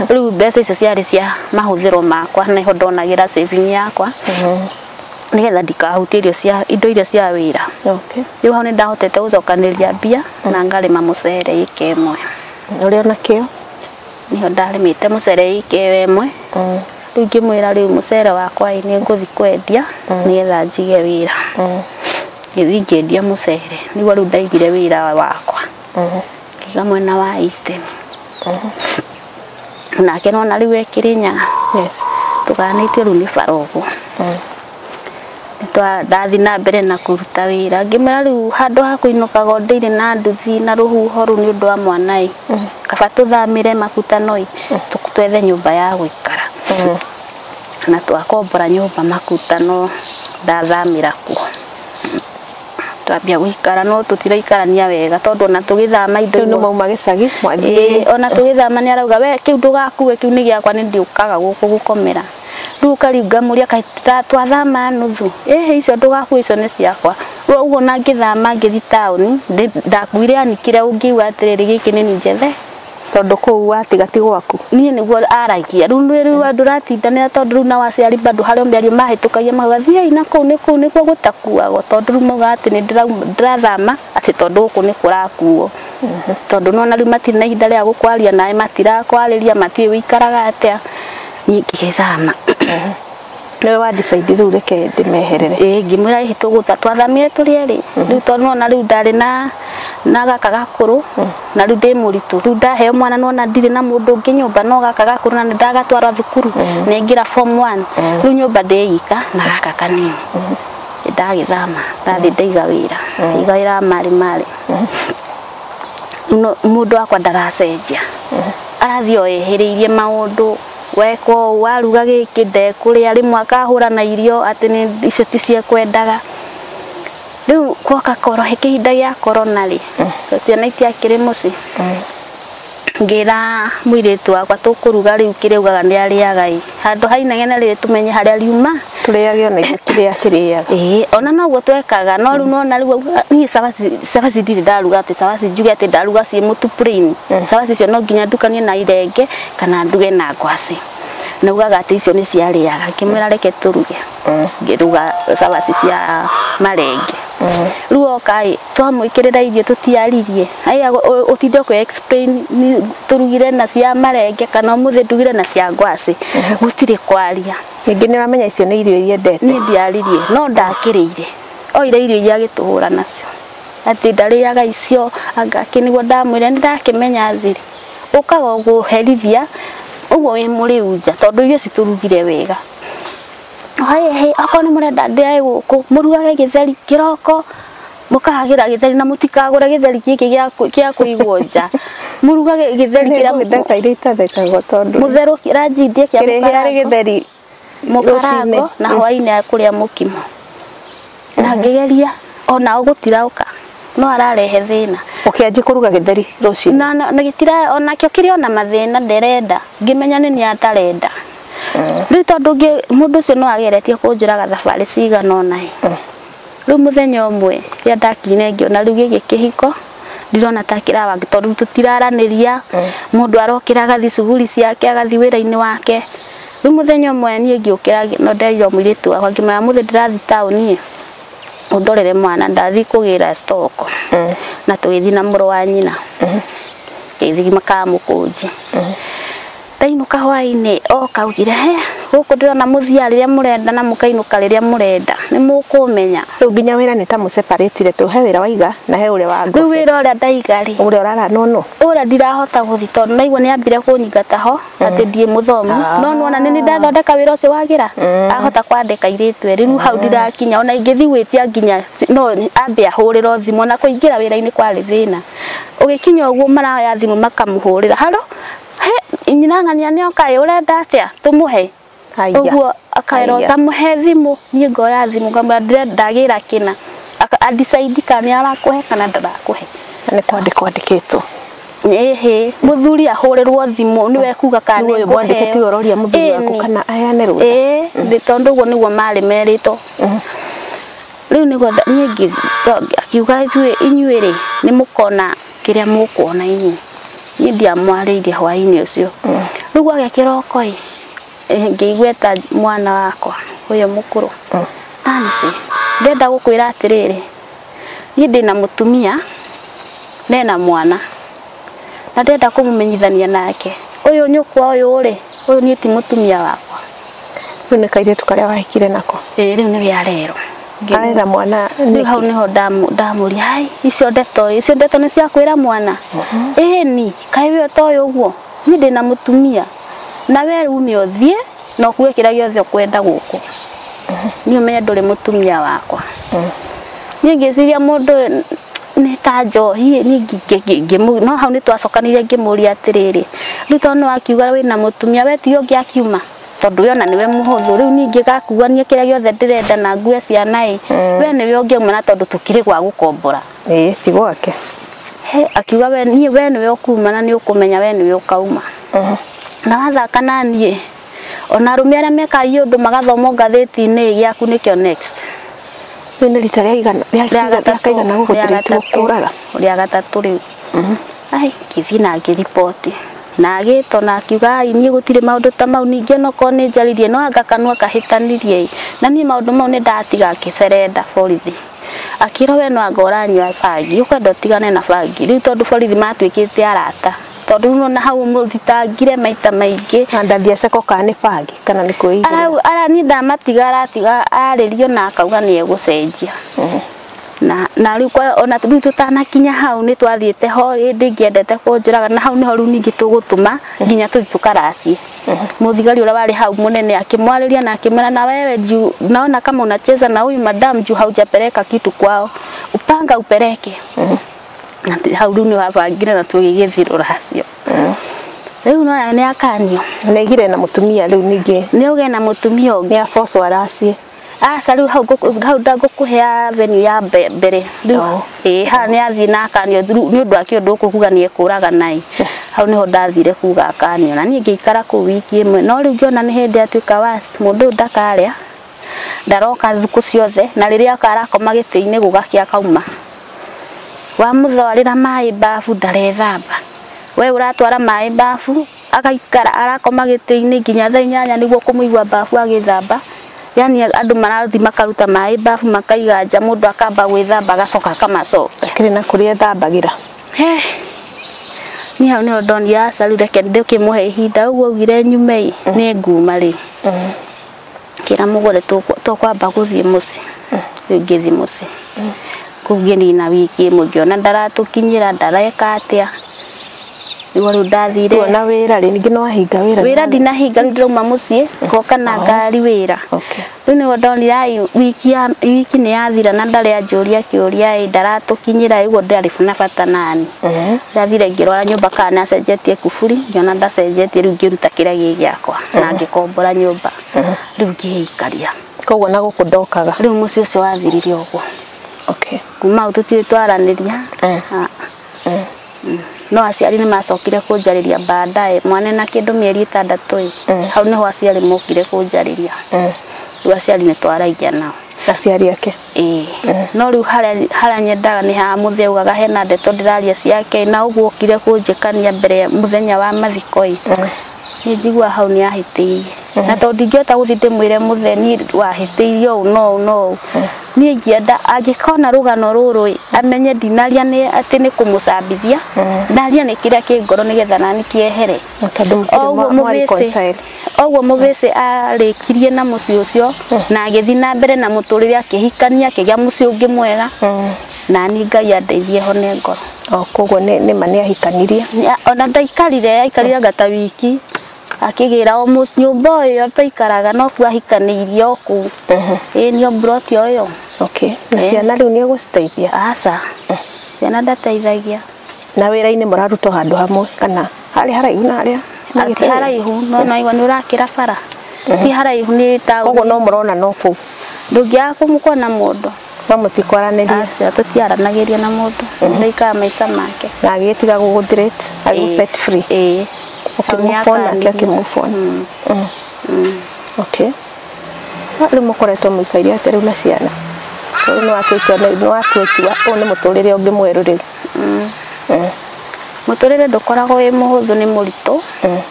riu mbeca icio ciarĩ cia mahuthiro makwa niho ndonagira saving yakwa nigetha ndikahutirio cia indo iria cia wira riu hau ni ndahotete gucokaniria mbia na ngarima mucere ike imwe uri ona kio niho ndarimite mucere ike imwe riu ngimwira riu mucere wakwa ni nguthi kwendia nigetha njige wira githi ngendia mucere niguo riu ndaigire wira wakwa kiga mwena wa Eastern nake nona riu ekirinya tuganite riu ni Farogo ndathi na mbere na kuruta wira ngimera riu handu ha kuinukaga ndiri na nduthi na ruhuho ru ni undu wa mwanai kaba tuthamire Makutanoi twethe nyumba ya gwikara na twakombora nyumba Makutano ndathamira kuo twambia gwikara no tutiraikarania wega tondu na tugithama indo no mauma gicagi mwathie ona tugithama ni arauga we kiu ndugakue kiu ni giakwa ni ndiukaga guku gukomera riu karinga muria kaita twathama nuthu icio ndugakue icio ni ciakwa uguo na ngithama ngithi town ndakuire anikire ungiuga atiriri giki ni njethe tondu kuu watigati gwaku nie niguo aragia riu andu ratindanira tondu riu na waciari bandu hario mbiario mahitukagia magathia ina kuu nikuo gutakuago tondu riu mauga ati ni ndirathama ati tondu guku ni kurakuo tondu nona riu matina ihinda ria gukwaria nae matirakwariria matiwe wikaraga atia ni ngithama niwe wa decide riu reke ndimeherere ngimwira hitugutha twathamire turieri riu tondu nona riu ndari na gaka gakuru na riu ndi muritu riu ndaheo mwana nona ndiri na mundu ungi nyumba no gaka gakuru na ndagatwara thukuru ningira form 1 riu nyumba ndiyika na gaka kanini ndagithama ndathi ndaiga wira igaira mari mundu akwa ndaracenjia arathi oyehiriirie maundu weko waruga giki ndekuria rimwe akahura na irio ati ni icio ti cia kwendaga riu kwoka koro hikihinda gia corona ri ciana itiakiri muci ngira muiritu wakwa tukuruga riu kiriugaga ni ariaga handu hainegene ri tumenye haria riuma turiage ona ikiria kiriaga ona noguo twekaga no riu nona riu ni sabaci ndiri ndaruga ati sabaci njuge ati ndaruga ci mutu plain sabaci cio no nginya ndukanie na irenge kana nduge na ngwaci naugaga ati icio ni ciariaga kimwira reke turuge ngiruga sabaci cia marenge riu okai twamwikirira irio tutiaririe aya utinde ku explain ni turugire na cia marenge kana umuthi ndugire na cia ngwaci gutire kwaria ingi ni wamenya icio ni irio iria ndete ni ndiaririe no ndakirire oire irio iria gituhura nacio ati ndariaga icio angaki niguo ndamwire ndakimenya thiri ukaga guherithia uguo wi muri unja tondu irio citurugire wega hai akoni murenda ndai guku murugage githeri kiroko mukahagira githeri na mutikagure githeri giki gia kuigwo nja murugage githeri kira ndeka irita thekago tondu mutheru kiranjindie kia mukarago githeri mukarago na hwaini akuria mukimo na ngegeria ona ugutirauka no ararehe thina ukianji kuruga githeri ruci na gitira ona kio kiri ona mathina nderenda ngimenya ni atarenda riu tondu mundu ucio no ageretie kunjuraga thabari cigana ona riu muthenya umwe ria ndakine ngiona riu giki kihiko ndirona ta kirawa tondu tutiraraniria mundu arokira gathi shughuli ciake agathi wira-ini wake riu muthenya umwe nie ngiukira no nderio mwiritu akwa ngimaya muthi ndirathi tauni undorere mwana ndathi kugira stock na tugithi na muru wa nyina ithi makamukunji ndainuka hwaini okaugire guku ndirona muthia riria murenda na mukainuka riria murenda ni mukumenya riu nginya wira ni ta museparatire tu he wira waiga na he uria wa ngo riu wira uria ndaiga ri uria urara nono uria ndirahota guthi tondu naigua ni ambire kunyingata ho ati ndie muthomu no nona ni ndathondeka wira ucio wagira ahota kwandika iritu riu hau ndirakinya ona ingithi gwitia nginya no ambe ahurira thimu na kuingira wira-ini kwari thina ugikinya uguo maraya thimu makamuhurira halo inyinangania ni okai urenda atia tumuhe uguo akairo tamuhe thimu ni ngoya thimu ngamba ndagira kina decide kana ni arakuhe kana ndarakuhe ni kwandikitwo ehe muthuri ahurerwo thimu niwe kuga kana ni mwandikiti ororia muthuri waku kana ayane rutha ndi tondu guo niguo mari merito riu niguo nyingi akiuga inyuiri ni mukona kiria mukuona inyu ni ndiamwariire hwaini ucio riu age kiroko ngigweta mwana wakwa uyo mukuru anise ndenda gukwira atiriri ni ndina mutumia nena mwana na ndenda kumumenyithania nake uyu nyukwa uyu ri uyu ni ti mutumia wakwa riu ni kaire tukaria wahikire nako riu ni biarero arera mwana ni hau niho ndamuri hai icio ndeto ni cia kwira mwana ni kaiwe toyo uguo ni ndina mutumia na we riu ni othie no kuwekira giothe kwenda guku ni umenye nduri mutumia wakwa ni ngiciria mundu ni ta njohi ni no hau ni twacokanire ngimuria atiriri riu tono akiuga wina mutumia we ti ungi akiuma tondu yona niwe muhuthu riu ningi gakuania kiria giothe ndirenda na ngue ciana we niwe ungiuma na tondu tukiri gwa gukombora ti gwake akiuga we niwe ukuma na ni ukumenya we niwe ukauma na wathaka nanie ona arumia aria mekagia undu magathoma ngatheti-ini giaku nikio next ni rita ria igana kaigana guturaga ria gatatu riu ai kithi na ngiripoti na agito na akiuga ni gutire maundu ta mau ningi no ko ni njaririe no anga kanwa kahitanirie na ni maundu mau ni ndatiga kiserenda borithi akiro we no agoranywa bangi ukenda tigane na bangi riu tondu borithi matwikite arata tondu no na hau muthitangire maita maingi na ndandia seko kana bangi kana ni kuigira ara ni ndamatiga aratiga aririo na akauga ni egucenjia na riu kwa ona riu tutanakinya hau ni twathiete ho ndi ngiendete kunjuraga na hau ni ho riu ningi tugutuma nginya tuthi tukaracie muthigari ura wari hau munene akimwariria na akimera na wewe juu naona kama unacheza na huyu madam juu haujapeleka kitu kwao upanga upeleke na hau riu ni wabangire na tugigithiro racio riu no ni akanio negire na mutumia riu ningi ni uge na mutumia ungi afoso aracie riu hau ndagukuhea venue ya mbere riu ha ni athi na akanio ni undu akio ndukuga ni ekuraga nai hau niho ndathire kuga akanio na ni ngiikara ku wiki imwe no riu ngiona ni hindi atuika wasi mundu ndakaria ndaroka thuku ciothe na riria akarakoma giti-ini gugakia kauma wa muthwarira mai bafu ndarethamba we uratwara mai bafu agaikara arakoma giti-ini nginya thaa 8 niguo kumuigwa bafu agithamba yani andu marathi makaruta mai bafu makaiga nja mundu akamba gwithamba agacoka akamacokia kiri na kuria thambagira ni hau ni ndonia salu reke ndikimuhe ihinda uguo ugire nyume ni nguma ri kira mugore tukwamba guthie muci ngithi muci kugeni na wiki mugiona ndaratukinyira ndareka atia nigo riu ndathire na wira ri ningi no ahinga wira ndinahinga riu ndirauma muci ngoka na ngari wira riu nigo ndonira wiki ni yathira na ndari anjuria kiuria ndaratukinyira iguo ndari na bata nani ndathire ngirora nyumba kana cenjetie kuburi ngiona ndacenjetie riu ngiruta kiria gigiakwa na ngikombora nyumba riu ngihikaria koguo na gukundokaga riu muci ucio wathirire uguo kuma ututire twaraniria no aciari ni macokire kunjariria baadaye mwana na kindu mieri 6 hau niho aciari mokire kunjariria riu aciari ni twaragia nao aciari ake no riu haria nyendaga ni ha mutheugaga hena ndeto ndiraria ciake na uguo kire kunjikania mbere muthenya wa mathiko ni njigua hau ni ahitiirie na tondu ndingihota guthi ndimwire mutheni wahitiirio no ni ngienda angikona rugano ruru amenye ndinaria ni ati ni kumucambithia ndaria ni kiria kingoro nigetha nani kiehere oguo mubici arikirie na muci ucio na agithi na mbere na muturire akihikania kigia muci ungi mwega na ni Ngai andeithie hone ngoro koguo ni mani ahikanirie ona ndaikarire ngata wiki akigira o nyumba iyo toikaraga no kuahikanirie oku nio broti oyo na ciana riu ni guciteithia aca ciana ndateithagia na wira-ini muraruta handu hamwe kana hari haraihu na haria ati haraihu no naigua ni urakira bara ti haraihu ni ta koguo no murona no kuu ndungiaga kumukona mundu no mutikwaraniria acha tutiaranagiria na mundu ndaika maica make na agitiga guguthirate agu set free ukimufona akimufona okay ari mukoretwo muikairia ateru na ciana no atwitwa ni muturire ungi mweru riu muturire ndukoragwo wi muhuthu ni murito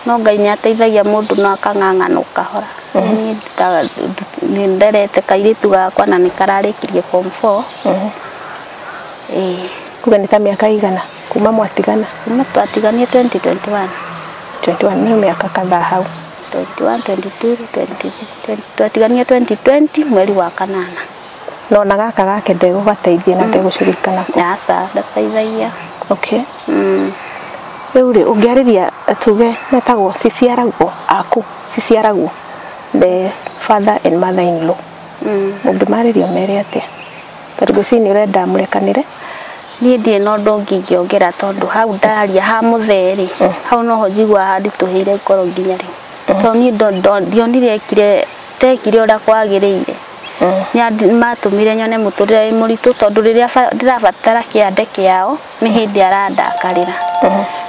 no Ngai ni ateithagia mundu no akang'ang'ana ukahora ni nderete kairitu gakwa na ni kararikirie form 4 kuga ni ta miaka igana kuma mwatigana kuma twatiganie 2021 ni miaka kadhaa hau 21 22 23 twatiganie 2020 mweri wa kanana no na gaka gake ndegũgateithia na ndegũcirikana yasa ndateithagia okay riu ungiariria tuge metagwo ciciaragwo aku ciciaragwo the father and mother in law ungimariria mere atia tondũ cini urenda murekanire ni ndie no ndongingĩongera tondu hau ndaria ha mutheri hau noho njigua handituhire ikoro nginya riu to ni ndionire ekire tekire ura kwagiriire ni matumire nyone muturire muritu tondu riria ndirabatara kiande kiao ni hindi arandakarira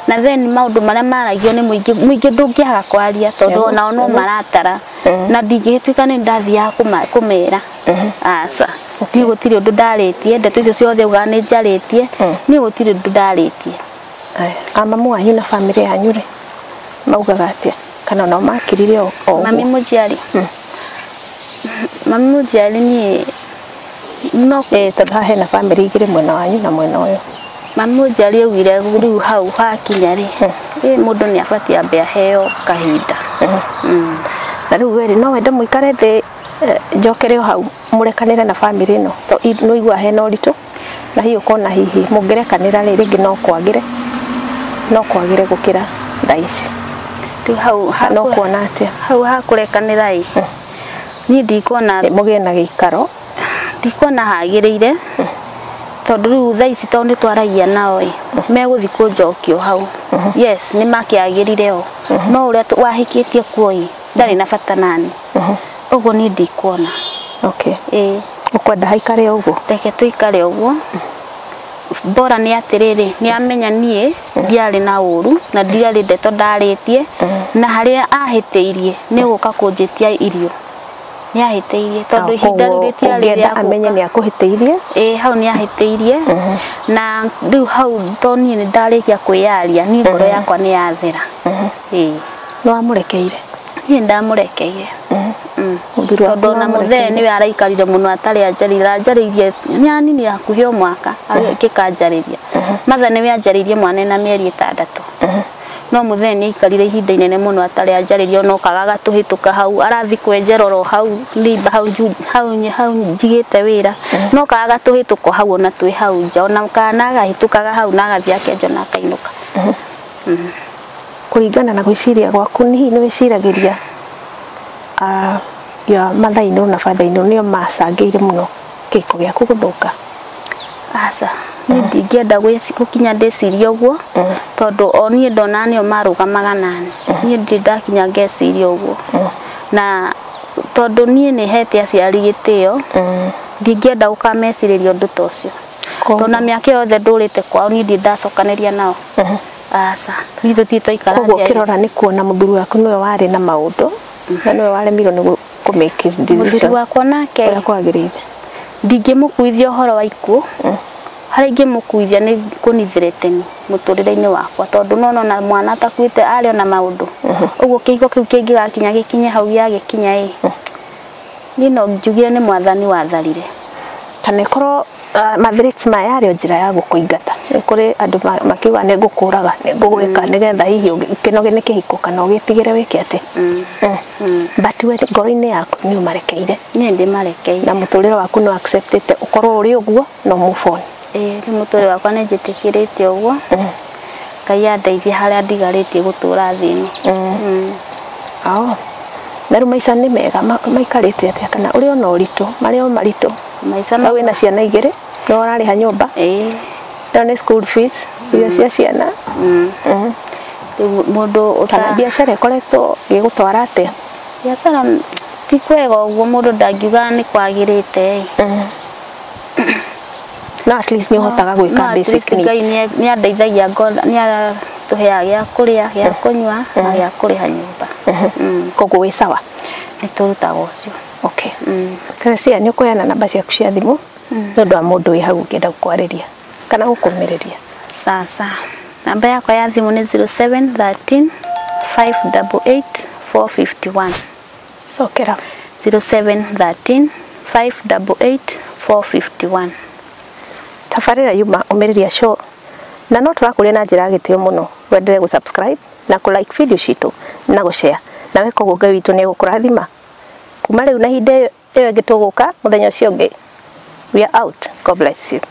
na then maundu maria maragio ni muingi ndungiaga kwaria tondu ona no maratara na ndingĩtuĩka ni ndathia kumera aca ni gutiri undu ndaritie ndeto icio ciothe uga ni njaritie ni gutiri undu ndaritie mamu wanyu na family yanyu ri maugaga atia kana no makirire o mami mujiari mami mujiari ni no tondu hena family igire mwena wanyu na mwena uyu mami mujiari augire riu hau hakinya ri mundu ni abatie ambe aheo kahinda na riu weri no wende muikare thi njokere hau murekanire na family no to no igua hena uritu na hiyo kona hihi mungerekanira ringi no kwagire gukira ndaici hau no kuona atia hau hakurekanira ni ndikona mugie na giikaro ndikona hagiriire tondu riu thaici tondu twaragia nao meguthi kunjokio hau yes ni makiagirire o no uria wahikitie kuoi ndari na bata nani ugo ni ndikuona okay ukwenda haikare uguo reke tuikare uguo bora ni atiriri ni amenya nie ndiari na uru na ndiari ndeto ndaritie na haria ahiteirie ni guka kunjitia irio ni ahiteirie tondu ihinda riu ritiari ria amenye ni akuhiteirie hau ni ahiteirie na riu hau toni ni ndarikia kwiyaria ni ngoro yakwa ni yathera no amurekeire ni ndamurekeire tondu na muthee niwe araikarire muno atari anjaririe nyani ni akuhio mwaka akikanjariria matha niwe anjaririe mwana na mieri 6 no muthee ni ikarire ihinda inene muno atari anjaririe no kagaga tuhituka hau arathi kwenjeroro hau liba hau njigite wira no kagaga tuhituka hau ona twi hau nja ona kana agahitukaga hau na agathia akenjo na akainuka kuringana na gwiciria gwaku ni wiciragiria ya mathaino na fathaino nio macangĩire muno gĩko gĩaku gũthũka aca ni ndingĩenda gukinya ndeciria ũguo tondu oni ndona nio marugamaga nani ni ndakinya ngeciria ũguo na tondu nie ni hete aciari gĩtĩo ndingĩenda gukameciriria ũndũ ta ũcio tondu na mĩaka yothe ndũrĩte kwao ni ndacokanĩria nao aca nithu titoikara ũguo kĩrora ni kuona mũthuri waku niwe warĩ na maũndũ na niwe waremirwo ni kumake decision muthuri wakwa nake kwagĩrĩire ndingĩmũkuithia ũhoro wa ikuũ harĩa ingĩmũkuithia nĩ kũnithĩrĩte mũtũrĩre-inĩ wakwa tondu nona mwana atakuĩte arĩ ona maũndũ ũguo kĩhiko kĩu kĩngĩgakinya gĩkinye hau gĩagĩkinya niĩ no njugire nĩ mwathani watharire kana ikorwo mathirĩti maya yarĩ njĩra ya gũkũingata nĩ kũrĩ andũ makiuga nĩ ngũkũraga nĩ ngũgwĩka nĩgetha hihi ũkĩnoge nĩ kĩhiko kana ũgĩtigĩre wĩke atĩ but we ngoro-inĩ yaku nĩ ũmarekeire niĩ ndĩmarekeire na mũtũrĩre waku nĩ acceptĩte ũkorwo ũrĩ ũguo no move on rĩu mũtũrĩre wakwa nĩ njĩtĩkĩrĩte ũguo Ngai andeithie harĩa ndigarĩtie gũtũra thĩ ĩno na rĩu maica nĩ mega maikarĩte atĩa kana ũrĩ ona ũritũ marĩ o maritũ maica no wĩna ciana igĩrĩ no ũrarĩha nyũmba no nĩ school fees irio cia ciana mũndũ kana biacara ĩkoretwo gĩgũtwara atĩa biacara ti kwega ũguo mũndũ ndangiuga nĩ kwagĩrĩte no at least ni hotaga gwika basic needs ni andeithagia ni atuhea gya kuria gya kunywa na gya kuriha nyumba koguo wi sawa ni turutaga ucio okay Teresia ni ukoyana namba ciaku cia thimu no ndo mundu wi hau ngenda gukwariria kana gukumiriria sasa namba yakwa ya thimu ni 0713 588 451 sokera 0713 588 451 tafarira yuma umiriria show na no turakuria na njira gitio muno wendere gu subscribe na ku like video citu na gu share na weko gugai witu ni gukurathima kuma riu na hinde iyo ngituguka muthenya ucio ngi we are out. God bless you.